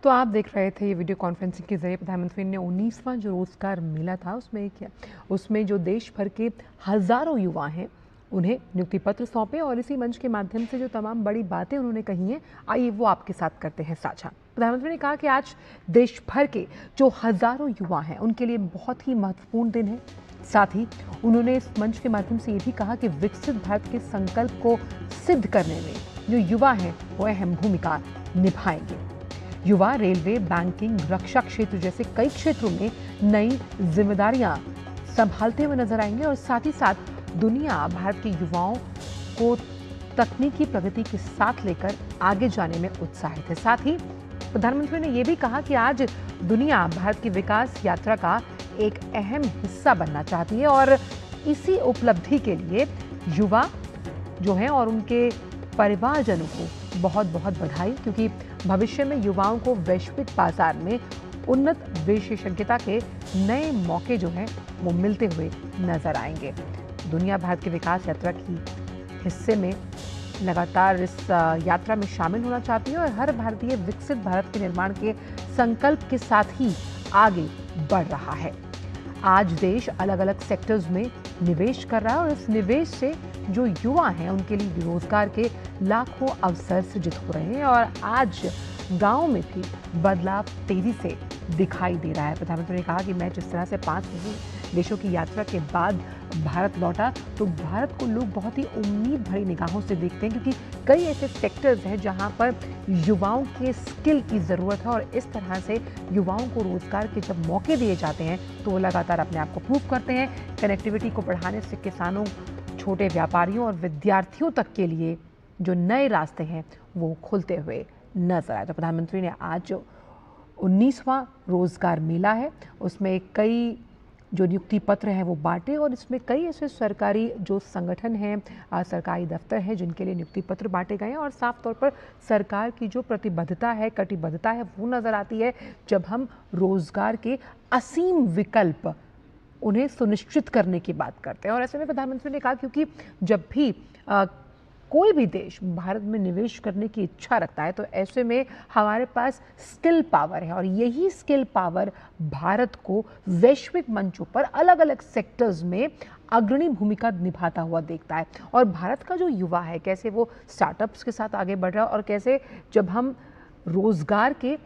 तो आप देख रहे थे ये वीडियो कॉन्फ्रेंसिंग के जरिए प्रधानमंत्री ने 19वां जो रोजगार मेला था उसमें जो देश भर के हजारों युवा हैं उन्हें नियुक्ति पत्र सौंपे और इसी मंच के माध्यम से जो तमाम बड़ी बातें उन्होंने कही हैं, आइए वो आपके साथ करते हैं साझा। प्रधानमंत्री ने कहा कि आज देश भर के जो हजारों युवा हैं उनके लिए बहुत ही महत्वपूर्ण दिन है। साथ ही उन्होंने इस मंच के माध्यम से ये भी कहा कि विकसित भारत के संकल्प को सिद्ध करने में जो युवा हैं वो अहम भूमिका निभाएंगे। युवा रेलवे, बैंकिंग, रक्षा क्षेत्र जैसे कई क्षेत्रों में नई जिम्मेदारियां संभालते हुए नजर आएंगे और साथ ही साथ दुनिया भारत के युवाओं को तकनीकी प्रगति के साथ लेकर आगे जाने में उत्साहित है। साथ ही प्रधानमंत्री ने यह भी कहा कि आज दुनिया भारत की विकास यात्रा का एक अहम हिस्सा बनना चाहती है और इसी उपलब्धि के लिए युवा जो हैं और उनके परिवारजनों को बहुत बहुत बधाई, क्योंकि भविष्य में युवाओं को वैश्विक बाजार में उन्नत विशेषज्ञता के नए मौके जो हैं वो मिलते हुए नजर आएंगे। दुनिया भारत की विकास यात्रा की हिस्से में लगातार इस यात्रा में शामिल होना चाहती है और हर भारतीय विकसित भारत के निर्माण के संकल्प के साथ ही आगे बढ़ रहा है। आज देश अलग अलग सेक्टर्स में निवेश कर रहा है और इस निवेश से जो युवा हैं उनके लिए रोजगार के लाखों अवसर सृजित हो रहे हैं और आज गांव में भी बदलाव तेजी से दिखाई दे रहा है। प्रधानमंत्री ने कहा कि मैं जिस तरह से 5 देशों की यात्रा के बाद भारत लौटा तो भारत को लोग बहुत ही उम्मीद भरी निगाहों से देखते हैं, क्योंकि कई ऐसे सेक्टर्स हैं जहां पर युवाओं के स्किल की ज़रूरत है और इस तरह से युवाओं को रोजगार के जब मौके दिए जाते हैं तो वो लगातार अपने आप को प्रूव करते हैं। कनेक्टिविटी को बढ़ाने से किसानों, छोटे व्यापारियों और विद्यार्थियों तक के लिए जो नए रास्ते हैं वो खुलते हुए नजर आए। तो प्रधानमंत्री ने आज जो 19वां रोजगार मेला है उसमें कई जो नियुक्ति पत्र हैं वो बांटे और इसमें कई ऐसे सरकारी जो संगठन हैं, सरकारी दफ्तर हैं जिनके लिए नियुक्ति पत्र बांटे गए हैं और साफ तौर पर सरकार की जो प्रतिबद्धता है, कटिबद्धता है वो नज़र आती है जब हम रोजगार के असीम विकल्प उन्हें सुनिश्चित करने की बात करते हैं। और ऐसे में प्रधानमंत्री ने कहा क्योंकि जब भी कोई भी देश भारत में निवेश करने की इच्छा रखता है तो ऐसे में हमारे पास स्किल पावर है और यही स्किल पावर भारत को वैश्विक मंचों पर अलग अलग सेक्टर्स में अग्रणी भूमिका निभाता हुआ देखता है। और भारत का जो युवा है कैसे वो स्टार्टअप्स के साथ आगे बढ़ रहा है और कैसे जब हम रोजगार के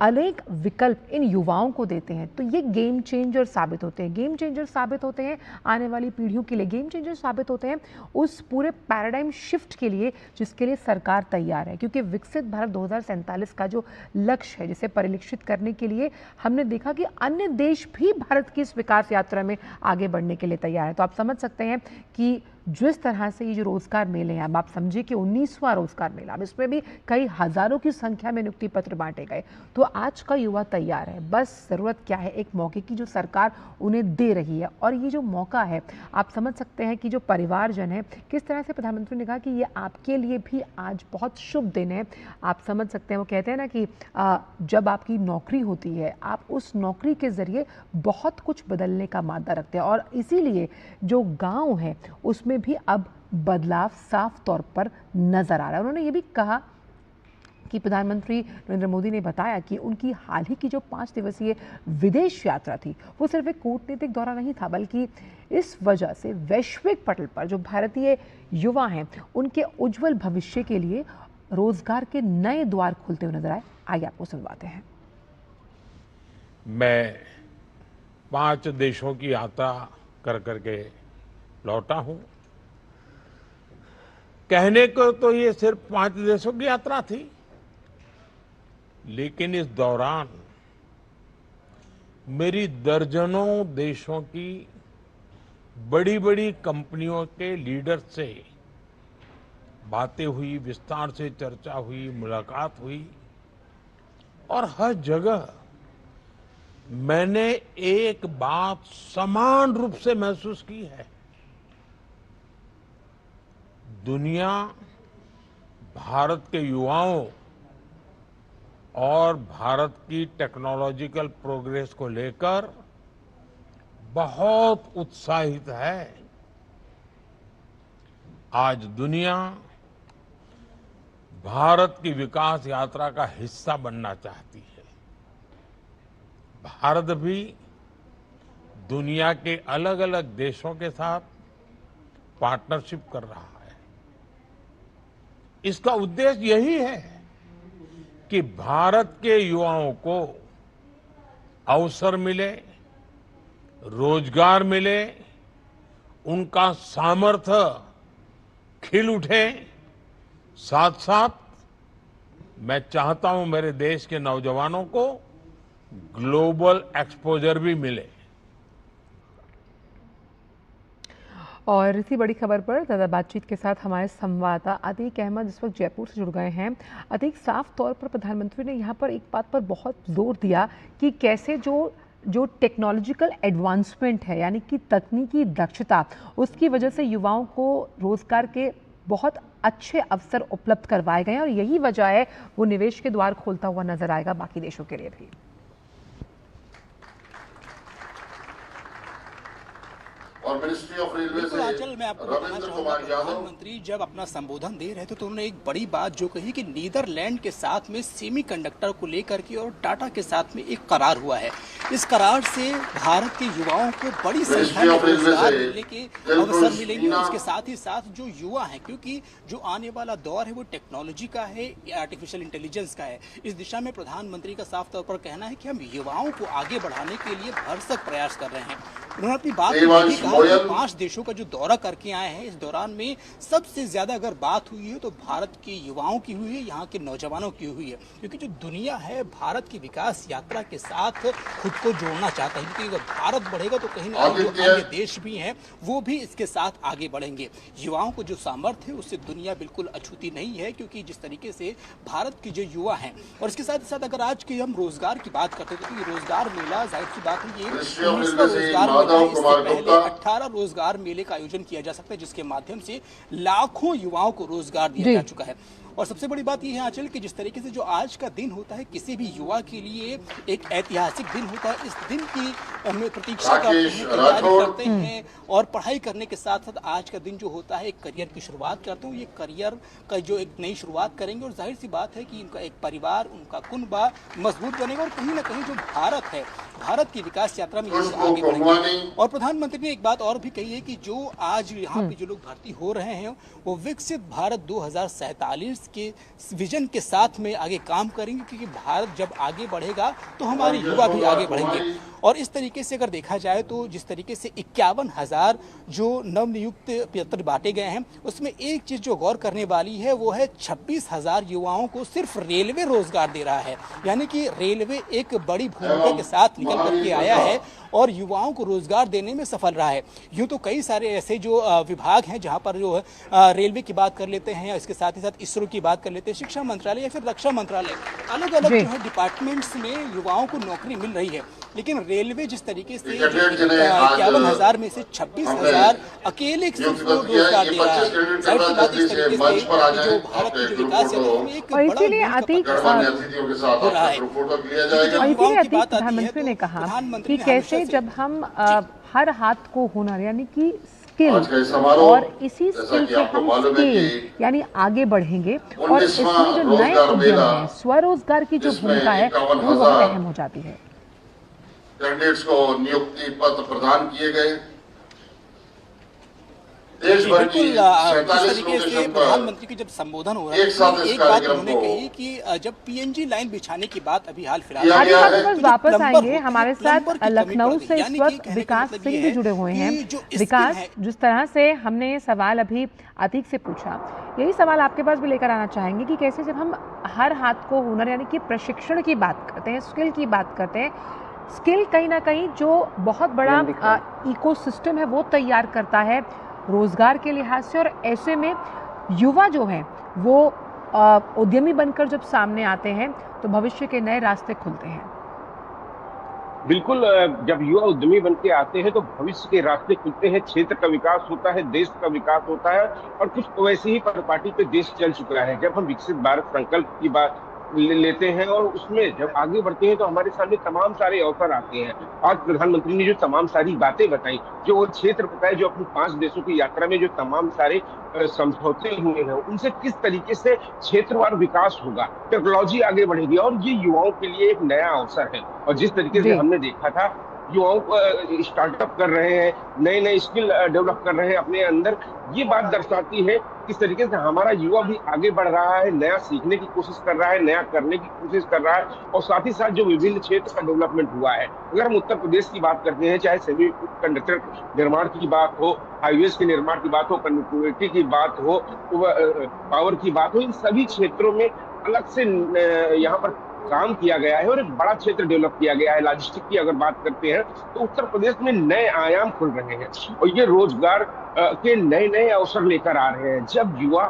अनेक विकल्प इन युवाओं को देते हैं तो ये गेम चेंजर साबित होते हैं। गेम चेंजर साबित होते हैं आने वाली पीढ़ियों के लिए, गेम चेंजर साबित होते हैं उस पूरे पैराडाइम शिफ्ट के लिए जिसके लिए सरकार तैयार है। क्योंकि विकसित भारत 2047 का जो लक्ष्य है जिसे परिलक्षित करने के लिए हमने देखा कि अन्य देश भी भारत की इस विकास यात्रा में आगे बढ़ने के लिए तैयार है। तो आप समझ सकते हैं कि जिस तरह से ये जो रोजगार मेले हैं, अब आप समझिए कि 19वां रोजगार मेला, अब इसमें भी कई हजारों की संख्या में नियुक्ति पत्र बांटे गए। तो आज का युवा तैयार है, बस जरूरत क्या है, एक मौके की जो सरकार उन्हें दे रही है। और ये जो मौका है आप समझ सकते हैं कि जो परिवारजन है किस तरह से प्रधानमंत्री ने कहा कि ये आपके लिए भी आज बहुत शुभ दिन है। आप समझ सकते हैं, वो कहते हैं ना कि जब आपकी नौकरी होती है आप उस नौकरी के जरिए बहुत कुछ बदलने का मादा रखते हैं और इसीलिए जो गाँव है उसमें भी अब बदलाव साफ तौर पर नजर आ रहा है। उन्होंने ये भी कहा कि प्रधानमंत्री नरेंद्र मोदी ने बताया कि उनकी हाल ही की जो 5 दिवसीय विदेश यात्रा थी वो सिर्फ एक कूटनीतिक दौरा नहीं था, बल्कि इस वजह से वैश्विक पटल पर जो भारतीय युवा हैं उनके उज्जवल भविष्य के लिए रोजगार के नए द्वार खुलते हुए नजर आए। आइए आपको सुनवाते हैं। मैं 5 देशों की यात्रा कर करके लौटा हूं। कहने को तो ये सिर्फ 5 देशों की यात्रा थी, लेकिन इस दौरान मेरी दर्जनों देशों की बड़ी बड़ी कंपनियों के लीडर से बातें हुई, विस्तार से चर्चा हुई, मुलाकात हुई और हर जगह मैंने एक बात समान रूप से महसूस की है। दुनिया भारत के युवाओं और भारत की टेक्नोलॉजिकल प्रोग्रेस को लेकर बहुत उत्साहित है। आज दुनिया भारत की विकास यात्रा का हिस्सा बनना चाहती है। भारत भी दुनिया के अलग अलग देशों के साथ पार्टनरशिप कर रहा है। इसका उद्देश्य यही है कि भारत के युवाओं को अवसर मिले, रोजगार मिले, उनका सामर्थ्य खिल उठे। साथ साथ मैं चाहता हूं मेरे देश के नौजवानों को ग्लोबल एक्सपोजर भी मिले। और इसी बड़ी खबर पर ज़्यादा बातचीत के साथ हमारे संवाददाता अतीक अहमद इस वक्त जयपुर से जुड़ गए हैं। अतीक, साफ तौर पर प्रधानमंत्री ने यहाँ पर एक बात पर बहुत जोर दिया कि कैसे जो टेक्नोलॉजिकल एडवांसमेंट है, यानी कि तकनीकी दक्षता, उसकी वजह से युवाओं को रोजगार के बहुत अच्छे अवसर उपलब्ध करवाए गए हैं और यही वजह है वो निवेश के द्वार खोलता हुआ नजर आएगा बाकी देशों के लिए भी। और मिनिस्ट्री ऑफ रेलवे से आंचल, मैं आपको बताना चाहूंगा, प्रधानमंत्री जब अपना संबोधन दे रहे थे तो उन्होंने एक बड़ी बात जो कही कि नीदरलैंड के साथ में सेमीकंडक्टर को लेकर के और टाटा के साथ में एक करार हुआ है। इस करार से भारत के युवाओं को बड़ी संख्या में रोजगार मिलने के अवसर मिलेंगे। उसके साथ ही साथ जो युवा है, क्योंकि जो आने वाला दौर है वो टेक्नोलॉजी का है, आर्टिफिशियल इंटेलिजेंस का है, इस दिशा में प्रधानमंत्री का साफ तौर पर कहना है कि हम युवाओं को आगे बढ़ाने के लिए भरसक प्रयास कर रहे हैं। उन्होंने अपनी बात में कहा कि 5 देशों का जो दौरा करके आए हैं, इस दौरान में सबसे ज्यादा अगर बात हुई है तो भारत के युवाओं की हुई है, यहाँ के नौजवानों की हुई है, क्योंकि जो दुनिया है भारत की विकास यात्रा के साथ खुद को जोड़ना चाहता है। क्योंकि अगर भारत बढ़ेगा तो कहीं ना कहीं जो अन्य देश भी हैं वो भी इसके साथ आगे बढ़ेंगे। युवाओं को जो सामर्थ्य है उससे दुनिया बिल्कुल अछूती नहीं है, क्योंकि जिस तरीके से भारत के जो युवा हैं, और इसके साथ ही साथ अगर आज के हम रोजगार की बात करते हैं तो रोजगार मेला जाहिर सी बात है, ये 19वां रोजगार मेला है। इससे पहले 18 रोजगार मेले का आयोजन किया जा सकता है, जिसके माध्यम से लाखों युवाओं को रोजगार दिया जा चुका है। और सबसे बड़ी बात यह है आंचल कि जिस तरीके से जो आज का दिन होता है किसी भी युवा के लिए एक ऐतिहासिक दिन होता है। इस दिन की प्रतीक्षा करते हैं, तैयारी करते हैं और पढ़ाई करने के साथ साथ आज का दिन जो होता है एक करियर की शुरुआत करते हैं। ये करियर का जो एक नई शुरुआत करेंगे और जाहिर सी बात है कि इनका एक परिवार, उनका कुनबा मजबूत बनेगा और कहीं ना कहीं जो भारत है, भारत की विकास यात्रा में आगे बढ़ेंगे। और प्रधानमंत्री ने एक बात और भी कही है कि जो आज यहाँ पे जो लोग भर्ती हो रहे हैं वो विकसित भारत 2047 के विजन के साथ में आगे काम करेंगे, क्योंकि भारत जब आगे बढ़ेगा तो हमारे युवा भी आगे बढ़ेंगे। और इस तरीके से अगर देखा जाए तो जिस तरीके से 51,000 जो नवनियुक्त पत्र बांटे गए हैं, उसमें एक चीज जो गौर करने वाली है वो है 26,000 युवाओं को सिर्फ रेलवे रोजगार दे रहा है। यानी कि रेलवे एक बड़ी भूमिका के साथ निकल करके आया है और युवाओं को रोजगार देने में सफल रहा है। यूं तो कई सारे ऐसे जो विभाग हैं जहां पर जो रेलवे की बात कर लेते हैं, इसके साथ ही साथ इसरो की बात कर लेते हैं, शिक्षा मंत्रालय या फिर रक्षा मंत्रालय, अलग अलग जो है डिपार्टमेंट्स में युवाओं को नौकरी मिल रही है। लेकिन रेलवे जिस तरीके से 51,000 में से 26,000 अकेले रोजगार दे रहा है, जाहिर सी बात इस तरीके से जो भारत की जो विकास है उसमें एक बड़ा हो रहा है। और इसीलिए अतीक प्रधानमंत्री ने कहा कि कैसे जब हम हर हाथ को हुनर यानी कि स्किल और इसी स्किल से हम स्केल यानी आगे बढ़ेंगे और इसमें जो नए उद्यम हैं, स्वरोजगार की जो भूमिका है वो बहुत अहम हो जाती है। कैंडिडेट्स को नियुक्ति पत्र प्रदान किए गए। देश भर की 47 लोकेशन पर प्रधानमंत्री की जब संबोधन हो रहा है एक बात उन्होंने कही कि जब पीएनजी लाइन बिछाने की बात अभी हाल फिलहाल वापस आएंगे। हमारे साथ लखनऊ से इस वक्त विकास सिंह भी जुड़े हुए हैं। विकास, जिस तरह से हमने ये सवाल अभी अतीक से पूछा, यही सवाल आपके पास भी लेकर आना चाहेंगे कि कैसे जब हम हर हाथ को हुनर यानी कि प्रशिक्षण की बात करते हैं, स्किल की बात करते हैं, स्किल कहीं ना कहीं जो बहुत बड़ा इकोसिस्टम है वो तैयार करता है रोजगार के लिहाज से, और ऐसे में युवा जो हैं वो उद्यमी बनकर जब सामने आते हैं तो भविष्य के नए रास्ते खुलते हैं। बिल्कुल, जब युवा उद्यमी बन के आते हैं तो भविष्य के रास्ते खुलते हैं, क्षेत्र का विकास होता है, देश का विकास होता है और कुछ वैसे ही परिपाटी पे देश चल चुका है। जब हम विकसित भारत संकल्प की बात लेते हैं और उसमें जब आगे बढ़ते हैं तो हमारे सामने तमाम सारे अवसर आते हैं। आज प्रधानमंत्री ने जो तमाम सारी बातें बताई, जो वो क्षेत्र बताए, जो अपनी 5 देशों की यात्रा में जो तमाम सारे समझौते हुए हैं, उनसे किस तरीके से क्षेत्रवार विकास होगा, टेक्नोलॉजी आगे बढ़ेगी और ये युवाओं के लिए एक नया अवसर है। और जिस तरीके से हमने देखा था युवाओं को स्टार्टअप कर रहे हैं, नए नए स्किल डेवलप कर रहे हैं अपने अंदर, ये बात दर्शाती है किस तरीके से हमारा युवा भी आगे बढ़ रहा है, नया सीखने की कोशिश कर रहा है, नया करने की कोशिश कर रहा है। और साथ ही साथ जो विभिन्न क्षेत्र का डेवलपमेंट हुआ है, अगर हम उत्तर प्रदेश की बात करते हैं, चाहे सेमी कंडक्टर निर्माण की बात हो, हाईवेज के निर्माण की बात हो, कनेक्टिविटी की बात हो, पावर की बात हो, इन सभी क्षेत्रों में अलग से यहाँ पर काम किया गया है और एक बड़ा क्षेत्र डेवलप किया गया है। लॉजिस्टिक की अगर बात करते हैं तो उत्तर प्रदेश में नए आयाम खुल रहे हैं और ये रोजगार के नए नए अवसर लेकर आ रहे हैं। जब युवा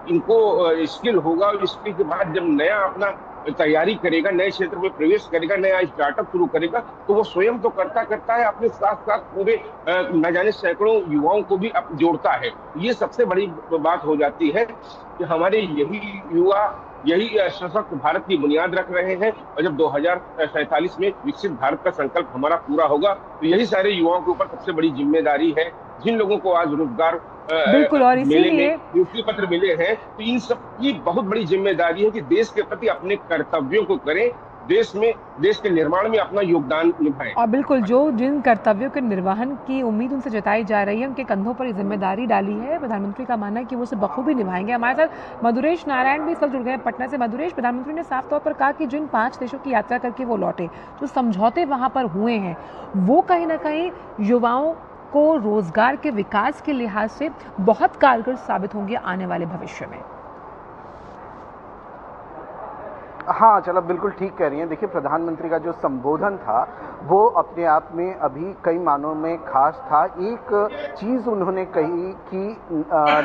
इनको स्किल होगा और स्किल के बाद जब नया अपना तैयारी करेगा, नए क्षेत्र में प्रवेश करेगा, नया स्टार्टअप शुरू करेगा, तो वो स्वयं तो करता है, अपने साथ साथ पूरे न जाने सैकड़ों युवाओं को भी जोड़ता है। ये सबसे बड़ी बात हो जाती है कि हमारे यही युवा यही सशक्त भारत की बुनियाद रख रहे हैं और जब 2047 में विकसित भारत का संकल्प हमारा पूरा होगा तो यही सारे युवाओं के ऊपर सबसे बड़ी जिम्मेदारी है। जिन लोगों को आज रोजगार बिल्कुल, और इसीलिए नियुक्ति पत्र मिले हैं तो इन सब की बहुत बड़ी जिम्मेदारी है कि देश के प्रति अपने कर्तव्यों को करें, देश के निर्माण में अपना योगदान निभाएं। और बिल्कुल जो जिन कर्तव्यों के निर्वहन की उम्मीद उनसे जताई जा रही है, उनके कंधों पर ये जिम्मेदारी डाली है। प्रधानमंत्री का मानना है कि वो उसे बखूबी निभाएंगे। हमारे साथ मधुरेश नारायण भी इस वक्त जुड़ गए हैं पटना से। मधुरेश, प्रधानमंत्री ने साफ तौर पर कहा कि जिन 5 देशों की यात्रा करके वो लौटे, जो समझौते वहाँ पर हुए हैं, वो कहीं ना कहीं युवाओं को रोजगार के विकास के लिहाज से बहुत कारगर साबित होंगे आने वाले भविष्य में। हाँ, चलो बिल्कुल ठीक कह रही हैं। देखिए, प्रधानमंत्री का जो संबोधन था वो अपने आप में अभी कई मानों में खास था। एक चीज़ उन्होंने कही कि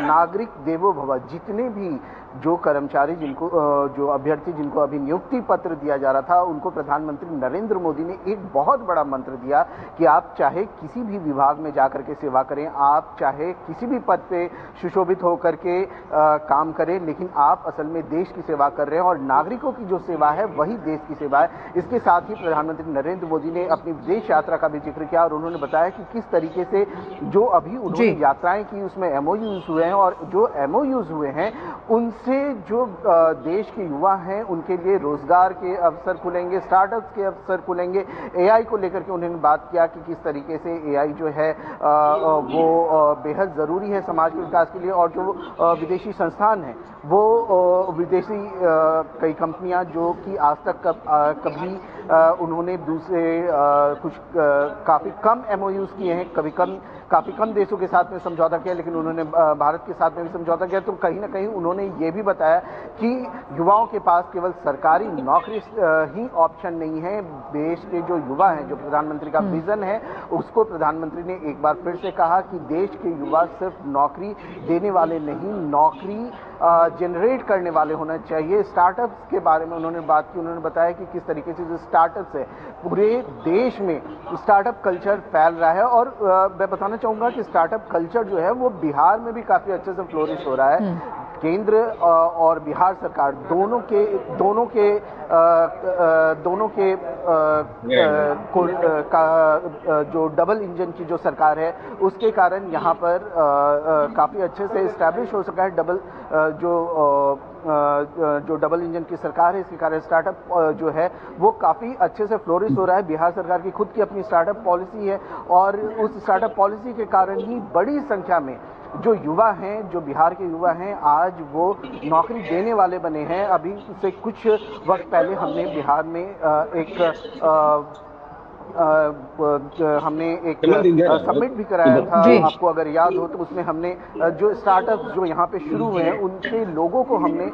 नागरिक देवो भव, जितने भी जो कर्मचारी जिनको जो अभ्यर्थी जिनको अभी नियुक्ति पत्र दिया जा रहा था, उनको प्रधानमंत्री नरेंद्र मोदी ने एक बहुत बड़ा मंत्र दिया कि आप चाहे किसी भी विभाग में जाकर के सेवा करें, आप चाहे किसी भी पद पे सुशोभित होकर के काम करें, लेकिन आप असल में देश की सेवा कर रहे हैं और नागरिकों की जो सेवा है वही देश की सेवा है। इसके साथ ही प्रधानमंत्री नरेंद्र मोदी ने अपनी विदेश यात्रा का भी जिक्र किया और उन्होंने बताया कि किस तरीके से जो अभी उन्होंने यात्राएं की उसमें MOUs हुए हैं और जो MOUs हुए हैं उनसे जो देश के युवा हैं उनके लिए रोजगार के अवसर खुलेंगे, स्टार्टअप्स के अवसर खुलेंगे। AI को लेकर के उन्होंने बात किया कि किस तरीके से AI जो है वो बेहद ज़रूरी है समाज के विकास के लिए और जो विदेशी संस्थान हैं वो विदेशी कई कंपनियां जो कि आज तक कभी उन्होंने दूसरे कुछ काफ़ी कम MOUs किए हैं, काफ़ी कम देशों के साथ में समझौता किया, लेकिन उन्होंने भारत के साथ में भी समझौता किया। तो कहीं ना कहीं उन्होंने ये भी बताया कि युवाओं के पास केवल सरकारी नौकरी ही ऑप्शन नहीं है। देश के जो युवा हैं, जो प्रधानमंत्री का विजन है, उसको प्रधानमंत्री ने एक बार फिर से कहा कि देश के युवा सिर्फ नौकरी देने वाले नहीं, नौकरी जनरेट करने वाले होना चाहिए। स्टार्टअप्स के बारे में उन्होंने बात की। उन्होंने बताया कि किस तरीके से जो स्टार्टअप्स है पूरे देश में स्टार्टअप कल्चर फैल रहा है और मैं बताना चाहूँगा कि स्टार्टअप कल्चर जो है वो बिहार में भी काफ़ी अच्छे से फ्लोरिश हो रहा है। केंद्र और बिहार सरकार दोनों के जो डबल इंजन की जो सरकार है उसके कारण यहाँ पर काफ़ी अच्छे से इस्टेब्लिश हो सका है। जो डबल इंजन की सरकार है, इसके कारण स्टार्टअप जो है वो काफ़ी अच्छे से फ्लोरिश हो रहा है। बिहार सरकार की खुद की अपनी स्टार्टअप पॉलिसी है और उस स्टार्टअप पॉलिसी के कारण ही बड़ी संख्या में जो युवा हैं, जो बिहार के युवा हैं, आज वो नौकरी देने वाले बने हैं। अभी से कुछ वक्त पहले हमने बिहार में हमने एक सबमिट भी कराया था, आपको अगर याद हो तो। उसमें हमने जो स्टार्टअप जो यहाँ पे शुरू हुए हैं उनके लोगों को हमने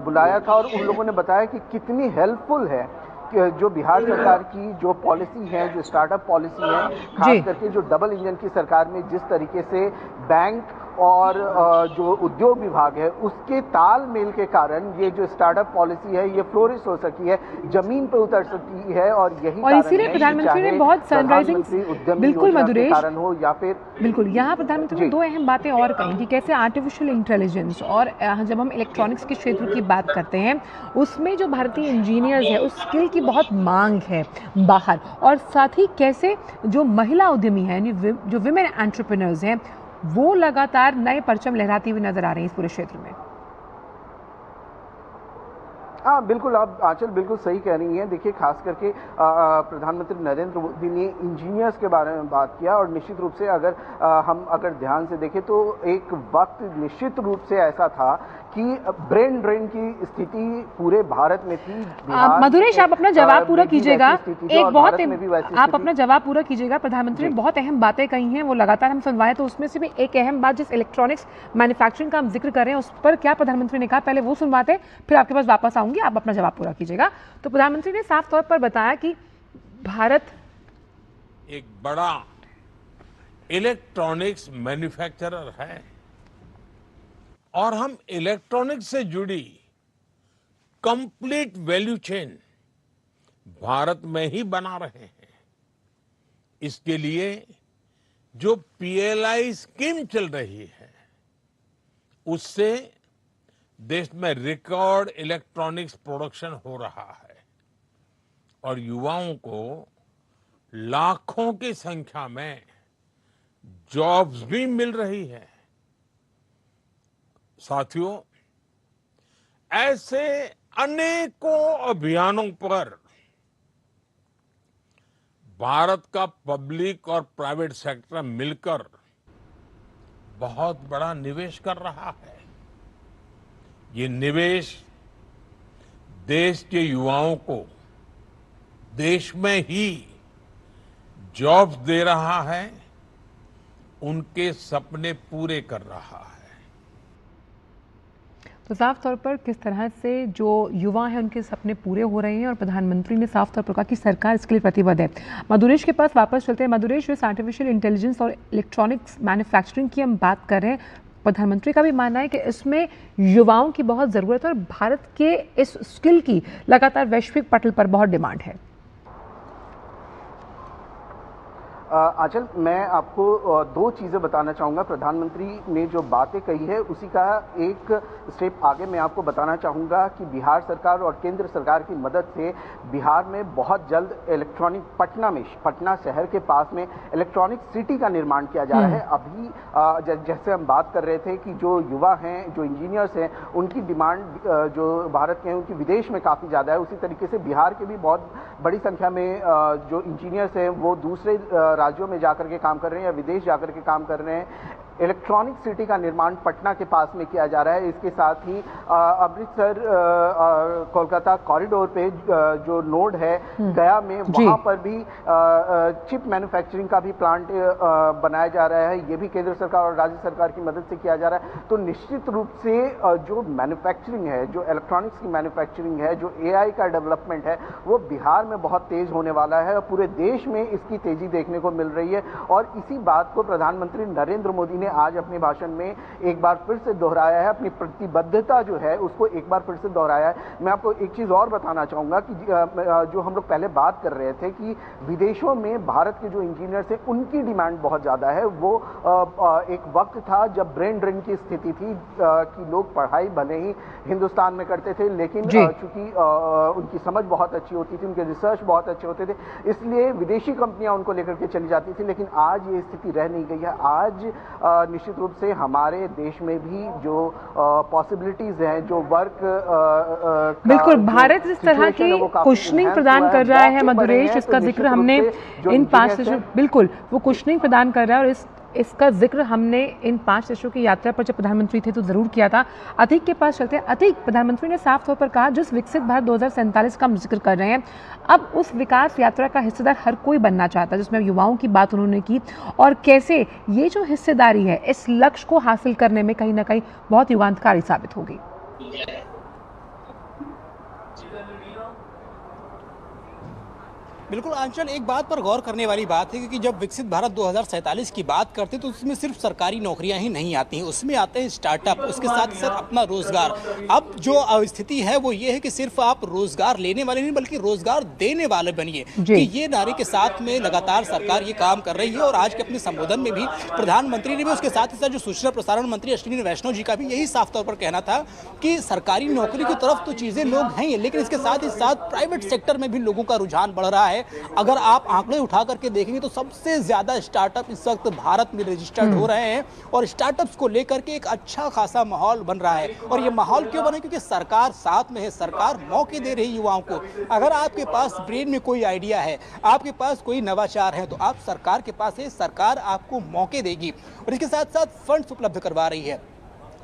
बुलाया था और उन लोगों ने बताया कि कितनी हेल्पफुल है जो बिहार सरकार की जो पॉलिसी है, जो स्टार्टअप पॉलिसी है, खास करके जो डबल इंजन की सरकार में जिस तरीके से बैंक और जो उद्योग विभाग है उसके तालमेल के कारण ये जो स्टार्टअप पॉलिसी है ये फ्लोरिश हो सकी है, जमीन पर उतर सकी है। और यही और इसीलिए प्रधानमंत्री ने बहुत सनराइजिंग, बिल्कुल मधुरेश, कारण हो या फिर बिल्कुल यहाँ प्रधानमंत्री ने दो अहम बातें और कही कि कैसे आर्टिफिशियल इंटेलिजेंस और जब हम इलेक्ट्रॉनिक्स के क्षेत्र की बात करते हैं उसमें जो भारतीय इंजीनियर्स है उस स्किल की बहुत मांग है बाहर, और साथ ही कैसे जो महिला उद्यमी हैं, जो विमेन एंटरप्रेन्योर्स हैं, वो लगातार नए परचम लहराती हुई नजर आ रही हैं इस पूरे क्षेत्र में। हाँ बिल्कुल, आप आंचल बिल्कुल सही कह रही हैं। देखिए, खास करके प्रधानमंत्री नरेंद्र मोदी ने इंजीनियर्स के बारे में बात किया, और निश्चित रूप से अगर ध्यान से देखें तो एक वक्त निश्चित रूप से ऐसा था कि ब्रेन ड्रेन की स्थिति पूरे भारत में थी। मधुरेश, आप अपना जवाब पूरा कीजिएगा, एक बहुत आप अपना जवाब पूरा कीजिएगा। प्रधानमंत्री ने बहुत अहम बातें कही हैं, वो लगातार हम सुनवाएं, तो उसमें से भी एक अहम बात जिस इलेक्ट्रॉनिक्स मैन्युफैक्चरिंग का हम जिक्र कर रहे हैं उस पर क्या प्रधानमंत्री ने कहा, पहले वो सुनवाते, फिर आपके पास वापस आऊंगी, आप अपना जवाब पूरा कीजिएगा। तो प्रधानमंत्री ने साफ तौर पर बताया कि भारत एक बड़ा इलेक्ट्रॉनिक्स मैन्युफैक्चरर है और हम इलेक्ट्रॉनिक्स से जुड़ी कंप्लीट वैल्यू चेन भारत में ही बना रहे हैं। इसके लिए जो पीएलआई स्कीम चल रही है उससे देश में रिकॉर्ड इलेक्ट्रॉनिक्स प्रोडक्शन हो रहा है और युवाओं को लाखों की संख्या में जॉब्स भी मिल रही है। साथियों, ऐसे अनेकों अभियानों पर भारत का पब्लिक और प्राइवेट सेक्टर मिलकर बहुत बड़ा निवेश कर रहा है। ये निवेश देश के युवाओं को देश में ही जॉब्स दे रहा है, उनके सपने पूरे कर रहा है। तो साफ तौर पर किस तरह से जो युवा हैं उनके सपने पूरे हो रहे हैं, और प्रधानमंत्री ने साफ तौर पर कहा कि सरकार इसके लिए प्रतिबद्ध है। मधुरेश के पास वापस चलते हैं। मधुरेश, इस आर्टिफिशियल इंटेलिजेंस और इलेक्ट्रॉनिक्स मैन्युफैक्चरिंग की हम बात कर रहे हैं, प्रधानमंत्री का भी मानना है कि इसमें युवाओं की बहुत ज़रूरत है और भारत के इस स्किल की लगातार वैश्विक पटल पर बहुत डिमांड है। आंचल, मैं आपको दो चीज़ें बताना चाहूँगा। प्रधानमंत्री ने जो बातें कही है उसी का एक स्टेप आगे मैं आपको बताना चाहूँगा कि बिहार सरकार और केंद्र सरकार की मदद से बिहार में बहुत जल्द इलेक्ट्रॉनिक पटना शहर के पास में इलेक्ट्रॉनिक सिटी का निर्माण किया जा रहा है। अभी जैसे हम बात कर रहे थे कि जो युवा हैं, जो इंजीनियर्स हैं, उनकी डिमांड जो भारत के हैं उनकी विदेश में काफ़ी ज़्यादा है। उसी तरीके से बिहार के भी बहुत बड़ी संख्या में जो इंजीनियर्स हैं वो दूसरे राज्यों में जाकर के काम कर रहे हैं या विदेश जाकर के काम कर रहे हैं। इलेक्ट्रॉनिक सिटी का निर्माण पटना के पास में किया जा रहा है। इसके साथ ही अमृतसर कोलकाता कॉरिडोर पे जो नोड है गया में, वहां पर भी चिप मैन्युफैक्चरिंग का भी प्लांट बनाया जा रहा है। ये भी केंद्र सरकार और राज्य सरकार की मदद से किया जा रहा है। तो निश्चित रूप से जो मैन्युफैक्चरिंग है, जो इलेक्ट्रॉनिक्स की मैन्युफैक्चरिंग है, जो AI का डेवलपमेंट है, वो बिहार में बहुत तेज होने वाला है और पूरे देश में इसकी तेजी देखने को मिल रही है। और इसी बात को प्रधानमंत्री नरेंद्र मोदी ने आज अपने भाषण में एक बार फिर से दोहराया है। अपनी प्रतिबद्धता जो है उसको एक बार फिर से दोहराया है। मैं आपको एक चीज और बताना चाहूंगा कि जो हम लोग पहले बात कर रहे थे कि विदेशों में भारत के जो इंजीनियर्स हैं उनकी डिमांड बहुत ज्यादा है। वो एक वक्त था जब ब्रेन ड्रेन की स्थिति थी कि लोग पढ़ाई भले ही हिंदुस्तान में करते थे, लेकिन चूंकि उनकी समझ बहुत अच्छी होती थी, उनके रिसर्च बहुत अच्छे होते थे, इसलिए विदेशी कंपनियां उनको लेकर के चली जाती थी। लेकिन आज ये स्थिति रह नहीं गई है। आज निश्चित रूप से हमारे देश में भी जो पॉसिबिलिटीज हैं, जो वर्क बिल्कुल भारत इस तरह की कुशनिंग प्रदान कर रहा है। मधुरेश, इसका जिक्र हमने इन 5 देशों, बिल्कुल वो कुशनिंग प्रदान कर रहा है, और इसका जिक्र हमने इन 5 देशों की यात्रा पर जब प्रधानमंत्री थे तो जरूर किया था। अतीक के पास चलते हैं। अतीक, प्रधानमंत्री ने साफ तौर पर कहा जिस विकसित भारत 2047 का हम जिक्र कर रहे हैं, अब उस विकास यात्रा का हिस्सेदार हर कोई बनना चाहता है, जिसमें युवाओं की बात उन्होंने की, और कैसे ये जो हिस्सेदारी है इस लक्ष्य को हासिल करने में कहीं ना कहीं बहुत युगांतकारी साबित होगी। बिल्कुल आंचल, एक बात पर गौर करने वाली बात है क्योंकि जब विकसित भारत 2047 की बात करते हैं तो उसमें सिर्फ सरकारी नौकरियां ही नहीं आती हैं, उसमें आते हैं स्टार्टअप, उसके साथ साथ अपना रोजगार। अब जो स्थिति है वो ये है कि सिर्फ आप रोजगार लेने वाले नहीं बल्कि रोजगार देने वाले बनिए, कि ये नारे के साथ में लगातार सरकार ये काम कर रही है। और आज के अपने संबोधन में भी प्रधानमंत्री ने भी, उसके साथ ही साथ जो सूचना प्रसारण मंत्री अश्विनी वैष्णव जी का भी यही साफ तौर पर कहना था कि सरकारी नौकरी की तरफ तो चीजें लोग हैं, लेकिन इसके साथ ही साथ प्राइवेट सेक्टर में भी लोगों का रुझान बढ़ रहा है। अगर आप आंकड़े उठा करके देखेंगे तो सबसे ज्यादा स्टार्टअप इस वक्त भारत में रजिस्टर्ड हो रहे हैं और स्टार्टअप्स को लेकर के एक अच्छा खासा माहौल बन रहा है। और ये माहौल क्यों बना? क्योंकि सरकार साथ में है, सरकार मौके दे रही युवाओं को। अगर आपके पास ब्रेन में कोई आइडिया है, आपके पास कोई नवाचार है, तो आप सरकार के पास है, सरकार आपको मौके देगी और इसके साथ साथ फंड्स उपलब्ध करवा रही है।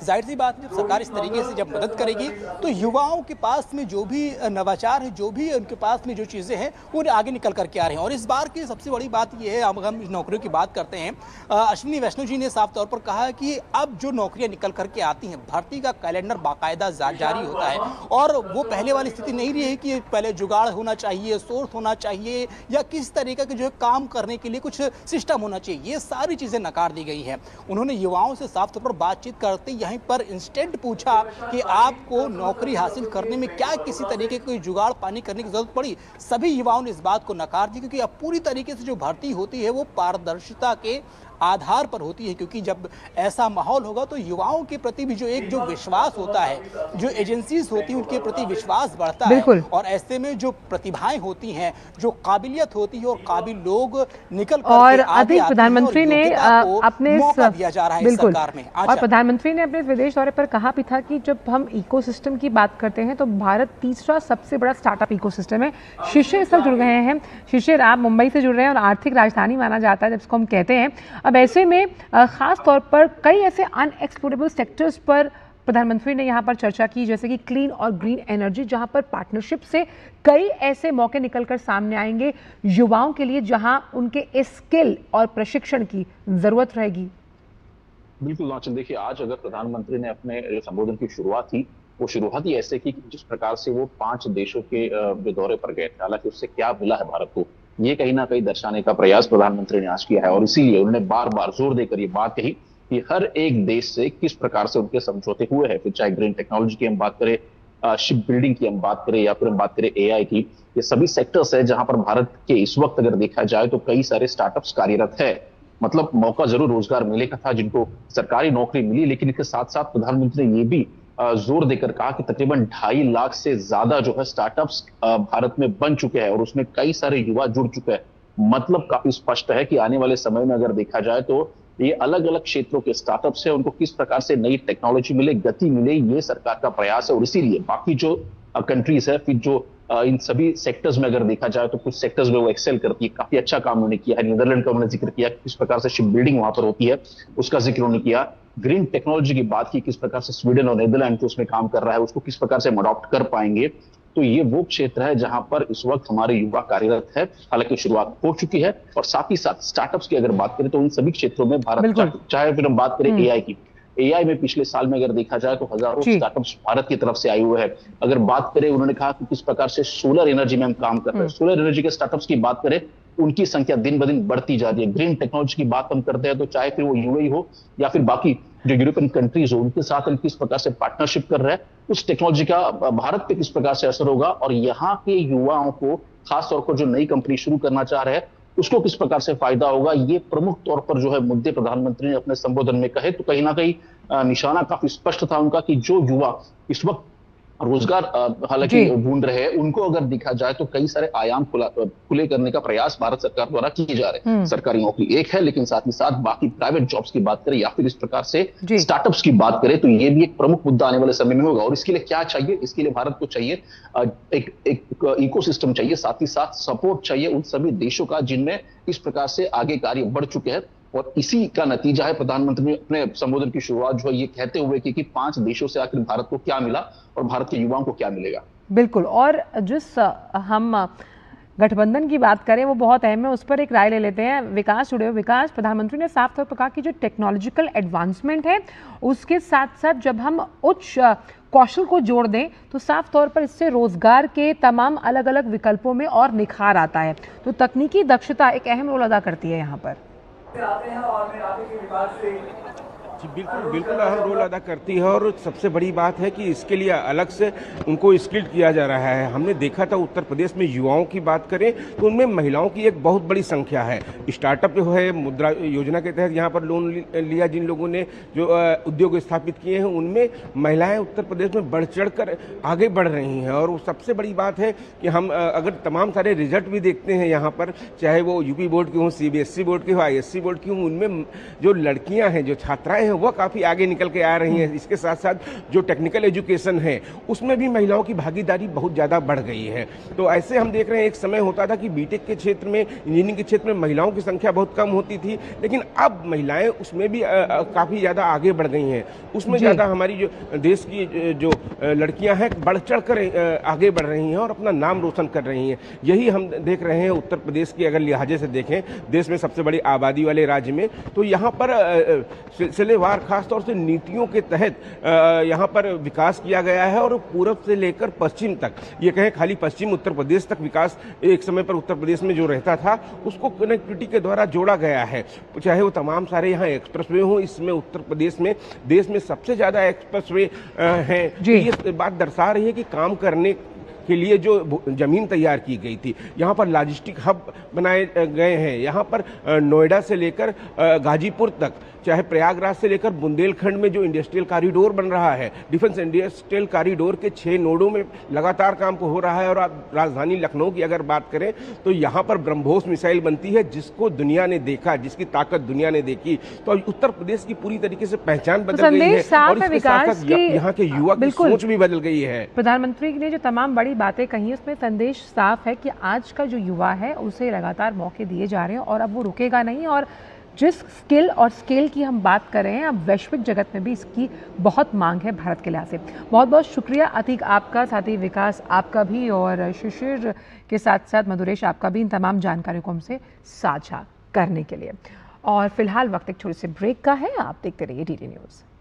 जाहिर सी बात है, जब सरकार इस तरीके से जब मदद करेगी तो युवाओं के पास में जो भी नवाचार है, जो भी उनके पास में जो चीज़ें हैं वो आगे निकल करके आ रहे हैं। और इस बार की सबसे बड़ी बात ये है, हम नौकरियों की बात करते हैं, अश्विनी वैष्णव जी ने साफ तौर पर कहा है कि अब जो नौकरियां निकल करके आती हैं, भर्ती का कैलेंडर बाकायदा जारी होता है और वो पहले वाली स्थिति नहीं रही है कि पहले जुगाड़ होना चाहिए, सोर्स होना चाहिए या किस तरीके के जो है काम करने के लिए कुछ सिस्टम होना चाहिए। ये सारी चीज़ें नकार दी गई हैं। उन्होंने युवाओं से साफ तौर पर बातचीत करते यहीं पर इंस्टेंट पूछा कि आपको नौकरी हासिल करने में क्या किसी तरीके की जुगाड़ पानी करने की जरूरत पड़ी। सभी युवाओं ने इस बात को नकार दी क्योंकि अब पूरी तरीके से जो भर्ती होती है वो पारदर्शिता के आधार पर होती है, क्योंकि जब ऐसा माहौल होगा तो युवाओं के प्रति भी जो विश्वास होता है, जो एजेंसीज होती हैं उनके प्रति विश्वास बढ़ता है और ऐसे में जो प्रतिभाएं होती हैं, जो काबिलियत होती है और काबिल लोग निकल कर और अधिक प्रधानमंत्री ने अपने मौका दिया जा रहा है सरकार में। और प्रधानमंत्री ने अपने विदेश दौरे पर कहा भी था कि जब हम इकोसिस्टम की बात करते हैं तो भारत तीसरा सबसे बड़ा स्टार्टअप इकोसिस्टम है। शिशिर सब जुड़ गए हैं। शिशिर, आप मुंबई से जुड़ रहे हैं और आर्थिक राजधानी माना जाता है जिसको हम कहते हैं। अब ऐसे में खास तौर पर कई ऐसे अनएक्सप्लोरेबल सेक्टर्स पर प्रधानमंत्री ने यहाँ पर चर्चा की, जैसे कि क्लीन और ग्रीन एनर्जी, जहाँ पर पार्टनरशिप से कई ऐसे मौके निकलकर सामने आएंगे युवाओं के लिए, जहाँ उनके स्किल और प्रशिक्षण की जरूरत रहेगी। बिल्कुल लांचन, देखिए आज अगर प्रधानमंत्री ने अपने जो संबोधन की शुरुआत थी वो शुरुआत ही ऐसे की जिस प्रकार से वो 5 देशों के जो दौरे पर गए थे, हालांकि उससे क्या मिला है भारत को ये कहीं ना कहीं दर्शाने का प्रयास प्रधानमंत्री ने आज किया है। और इसीलिए उन्होंने बार बार जोर देकर ये बात कही कि हर एक देश से किस प्रकार से उनके समझौते हुए हैं, फिर चाहे ग्रीन टेक्नोलॉजी की हम बात करें, शिप बिल्डिंग की हम बात करें या फिर हम बात करें एआई की, ये सभी सेक्टर्स है जहां पर भारत के इस वक्त अगर देखा जाए तो कई सारे स्टार्टअप्स कार्यरत है। मतलब मौका जरूर रोजगार मिलेगा था जिनको सरकारी नौकरी मिली, लेकिन इसके साथ साथ प्रधानमंत्री ने ये भी जोर देकर कहा कि तकरीबन 2.5 लाख से ज्यादा जो है स्टार्टअप्स भारत में बन चुके हैं और उसमें कई सारे युवा जुड़ चुके हैं। मतलब काफी स्पष्ट है कि आने वाले समय में अगर देखा जाए तो ये अलग अलग क्षेत्रों के स्टार्टअप्स है, उनको किस प्रकार से नई टेक्नोलॉजी मिले, गति मिले, ये सरकार का प्रयास है। और इसीलिए बाकी जो कंट्रीज है, फिर जो इन सभी सेक्टर्स में अगर देखा जाए तो कुछ सेक्टर्स में वो एक्सेल करती है, काफी अच्छा काम उन्होंने किया है। नीदरलैंड का उन्होंने जिक्र किया किस प्रकार से शिप बिल्डिंग वहां पर होती है, उसका जिक्र उन्होंने किया। ग्रीन टेक्नोलॉजी की बात की, किस प्रकार से स्वीडन और नीदरलैंड जो उसमें काम कर रहा है उसको किस प्रकार से हम अडॉप्ट कर पाएंगे। तो ये वो क्षेत्र है जहां पर इस वक्त हमारे युवा कार्यरत है, हालांकि शुरुआत हो चुकी है। और साथ ही साथ स्टार्टअप्स की अगर बात करें तो उन सभी क्षेत्रों में भारत, चाहे फिर हम बात करें एआई की, एआई में पिछले साल में अगर देखा जाए तो हजारों स्टार्टअप्स भारत की तरफ से आए हुए हैं। अगर बात करें, उन्होंने कहा कि किस प्रकार से सोलर एनर्जी में हम काम कर रहे हैं, सोलर एनर्जी के स्टार्टअप्स की बात करें उनकी संख्या दिन ब दिन बढ़ती जा रही है। ग्रीन टेक्नोलॉजी की बात हम करते हैं तो चाहे फिर वो यूएई हो या फिर बाकी जो यूरोपियन कंट्रीज हो, उनके साथ हम किस प्रकार से पार्टनरशिप कर रहे हैं, उस टेक्नोलॉजी का भारत पे किस प्रकार से असर होगा और यहाँ के युवाओं को खासतौर पर जो नई कंपनी शुरू करना चाह रहे हैं उसको किस प्रकार से फायदा होगा, ये प्रमुख तौर पर जो है मुद्दे प्रधानमंत्री ने अपने संबोधन में कहे। तो कहीं ना कहीं निशाना काफी स्पष्ट था उनका कि जो युवा इस वक्त रोजगार हालांकि ढूंढ रहे हैं, उनको अगर देखा जाए तो कई सारे आयाम खुले करने का प्रयास भारत सरकार द्वारा किए जा रहे हैं। सरकारी नौकरी एक है, लेकिन साथ ही साथ बाकी प्राइवेट जॉब्स की बात करें या फिर इस प्रकार से स्टार्टअप्स की बात करें तो ये भी एक प्रमुख मुद्दा आने वाले समय में होगा। और इसके लिए क्या चाहिए? इसके लिए भारत को चाहिए एक इकोसिस्टम चाहिए, साथ ही साथ सपोर्ट चाहिए उन सभी देशों का जिनमें इस प्रकार से आगे कार्य बढ़ चुके हैं। और इसी का नतीजा है प्रधानमंत्री ने अपने संबोधन की शुरुआत जो है ये कहते हुए कि 5 देशों से आखिर भारत को क्या मिला और भारत के युवाओं को क्या मिलेगा। बिल्कुल, और जिस हम गठबंधन की बात करें वो बहुत अहम है, उस पर एक राय ले लेते हैं। विकास जुड़े हो। विकास, प्रधानमंत्री ने साफ तौर पर कहा कि जो टेक्नोलॉजिकल एडवांसमेंट है उसके साथ साथ जब हम उच्च कौशल को जोड़ दें तो साफ तौर पर इससे रोजगार के तमाम अलग अलग विकल्पों में और निखार आता है। तो तकनीकी दक्षता एक अहम रोल अदा करती है यहाँ पर। जी बिल्कुल बिल्कुल अहम रोल अदा करती है और सबसे बड़ी बात है कि इसके लिए अलग से उनको स्किल्ड किया जा रहा है। हमने देखा था उत्तर प्रदेश में युवाओं की बात करें तो उनमें महिलाओं की एक बहुत बड़ी संख्या है। स्टार्टअप जो है मुद्रा योजना के तहत यहाँ पर लोन लिया, जिन लोगों ने जो उद्योग स्थापित किए हैं उनमें महिलाएं उत्तर प्रदेश में बढ़ चढ़ कर आगे बढ़ रही हैं। और सबसे बड़ी बात है कि हम अगर तमाम सारे रिजल्ट भी देखते हैं यहाँ पर, चाहे वो यूपी बोर्ड के हों, CBSE बोर्ड के हो, ISC बोर्ड की हों, उनमें जो लड़कियाँ हैं, जो छात्राएँ वह काफी आगे निकल के आ रही हैं। इसके साथ साथ जो टेक्निकल एजुकेशन है उसमें भी महिलाओं की भागीदारी बहुत ज्यादा बढ़ गई है। तो ऐसे हम देख रहे हैं, एक समय होता था कि बीटेक के क्षेत्र में, इंजीनियरिंग के क्षेत्र में महिलाओं की संख्या बहुत कम होती थी, लेकिन अब महिलाएं उसमें भी काफी ज्यादा आगे बढ़ गई हैं। उसमें ज्यादा हमारी जो देश की जो लड़कियां हैं बढ़ चढ़ कर आगे बढ़ रही हैं और अपना नाम रोशन कर रही हैं। यही हम देख रहे हैं उत्तर प्रदेश की अगर लिहाजे से देखें, देश में सबसे बड़ी आबादी वाले राज्य में, तो यहाँ पर सिलसिलेवार खासतौर से नीतियों के तहत यहाँ पर विकास किया गया है। और पूरब से लेकर पश्चिम तक, ये कहें खाली पश्चिम उत्तर प्रदेश तक विकास एक समय पर उत्तर प्रदेश में जो रहता था उसको कनेक्टिविटी के द्वारा जोड़ा गया है। चाहे वो तमाम सारे यहाँ एक्सप्रेसवे हों, इसमें उत्तर प्रदेश में देश में सबसे ज्यादा एक्सप्रेसवे हैं। ये बात दर्शा रही है कि काम करने के लिए जो जमीन तैयार की गई थी, यहाँ पर लॉजिस्टिक हब बनाए गए हैं। यहाँ पर नोएडा से लेकर गाजीपुर तक, चाहे प्रयागराज से लेकर बुंदेलखंड में जो इंडस्ट्रियल कॉरिडोर बन रहा है, डिफेंस इंडस्ट्रियल कॉरिडोर के 6 नोडों में लगातार काम हो रहा है। और राजधानी लखनऊ की अगर बात करें तो यहाँ पर ब्रह्मोस मिसाइल बनती है, जिसको दुनिया ने देखा, जिसकी ताकत दुनिया ने देखी। तो उत्तर प्रदेश की पूरी तरीके से पहचान बदल गई है और इसके साथ साथ यहाँ के युवा की सोच भी बदल गई है। प्रधानमंत्री ने जो तमाम बड़ी बातें कही, उसमें संदेश साफ है कि आज का जो युवा है उसे लगातार मौके दिए जा रहे हैं और अब वो रुकेगा नहीं। और जिस स्किल और स्केल की हम बात कर रहे हैं, अब वैश्विक जगत में भी इसकी बहुत मांग है भारत के लिहाज से। बहुत बहुत शुक्रिया अतीक आपका, साथ ही विकास आपका भी, और शिशिर के साथ साथ मधुरेश आपका भी, इन तमाम जानकारियों को हमसे साझा करने के लिए। और फिलहाल वक्त एक छोटे से ब्रेक का है, आप देखते रहिए DD न्यूज़।